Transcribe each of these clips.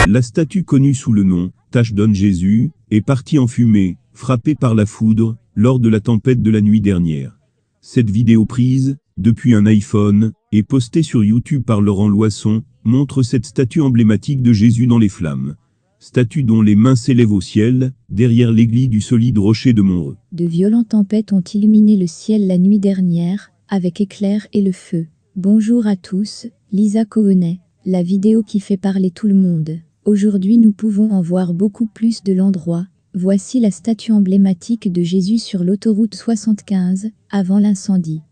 La statue connue sous le nom « Tache donne Jésus » est partie en fumée, frappée par la foudre, lors de la tempête de la nuit dernière. Cette vidéo prise, depuis un iPhone, et postée sur YouTube par Laurent Loisson, montre cette statue emblématique de Jésus dans les flammes. Statue dont les mains s'élèvent au ciel, derrière l'église du solide rocher de Montreux. De violentes tempêtes ont illuminé le ciel la nuit dernière, avec éclairs et le feu. Bonjour à tous, Lisa Cohenay, la vidéo qui fait parler tout le monde. Aujourd'hui nous pouvons en voir beaucoup plus de l'endroit. Voici la statue emblématique de Jésus sur l'autoroute 75, avant l'incendie.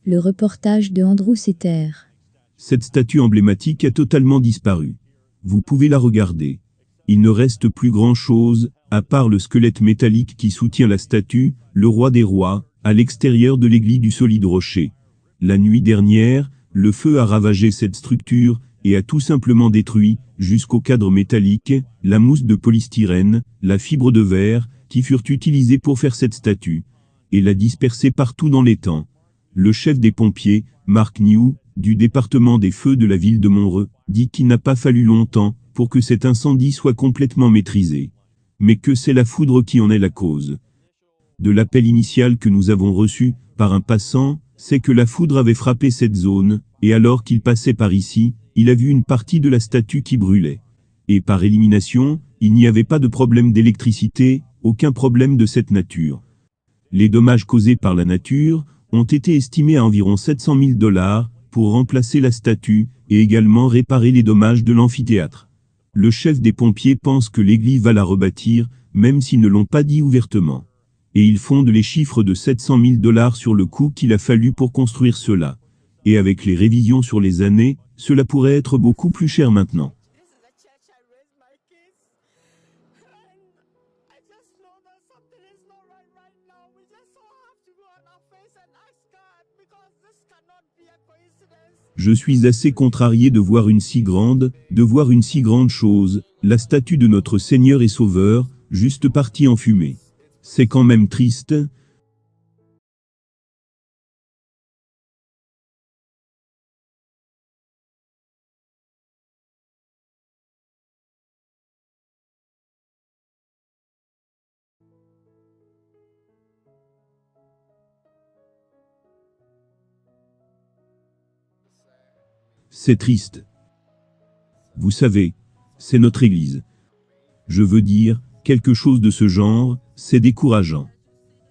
Le reportage de Andrew Setter. Cette statue emblématique a totalement disparu. Vous pouvez la regarder. Il ne reste plus grand-chose, à part le squelette métallique qui soutient la statue, le roi des rois, à l'extérieur de l'église du solide rocher. La nuit dernière, le feu a ravagé cette structure, et a tout simplement détruit, jusqu'au cadre métallique, la mousse de polystyrène, la fibre de verre, qui furent utilisées pour faire cette statue, et l'a dispersée partout dans l'étang. Le chef des pompiers, Mark New, du département des feux de la ville de Montreux, dit qu'il n'a pas fallu longtemps pour que cet incendie soit complètement maîtrisé. Mais que c'est la foudre qui en est la cause. De l'appel initial que nous avons reçu, par un passant, c'est que la foudre avait frappé cette zone, et alors qu'il passait par ici, il a vu une partie de la statue qui brûlait. Et par élimination, il n'y avait pas de problème d'électricité, aucun problème de cette nature. Les dommages causés par la nature ont été estimés à environ 700 000 $ pour remplacer la statue, et également réparer les dommages de l'amphithéâtre. Le chef des pompiers pense que l'église va la rebâtir, même s'ils ne l'ont pas dit ouvertement. Et ils fondent les chiffres de 700 000 $ sur le coût qu'il a fallu pour construire cela. Et avec les révisions sur les années, cela pourrait être beaucoup plus cher maintenant. Je suis assez contrarié de voir une si grande chose, la statue de notre Seigneur et Sauveur, juste partie en fumée. C'est quand même triste. C'est triste. Vous savez, c'est notre Église. Je veux dire, quelque chose de ce genre, c'est décourageant.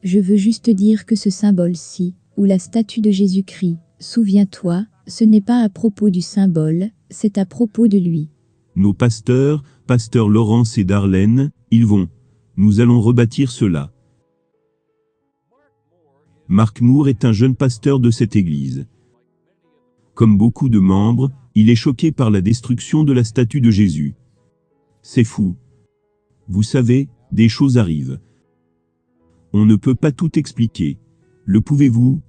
Je veux juste dire que ce symbole-ci, ou la statue de Jésus-Christ, souviens-toi, ce n'est pas à propos du symbole, c'est à propos de lui. Nos pasteurs, pasteur Laurence et Darlene, ils vont. Nous allons rebâtir cela. Mark Moore est un jeune pasteur de cette église. Comme beaucoup de membres, il est choqué par la destruction de la statue de Jésus. C'est fou. Vous savez, des choses arrivent. On ne peut pas tout expliquer. Le pouvez-vous ?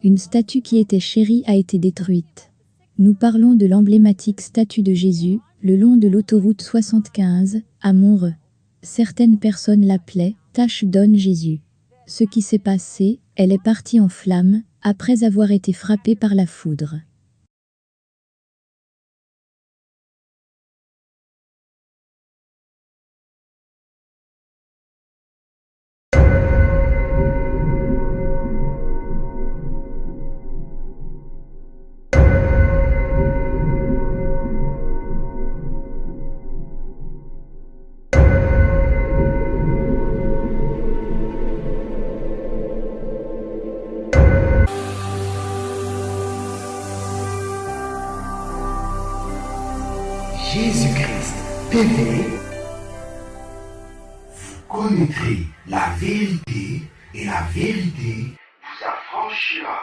Une statue qui était chérie a été détruite. Nous parlons de l'emblématique statue de Jésus, le long de l'autoroute 75, à Montreux. Certaines personnes l'appelaient « Tache donne Jésus ». Ce qui s'est passé, elle est partie en flammes, après avoir été frappée par la foudre. Jésus-Christ TV, vous connaîtrez la vérité et la vérité vous affranchira.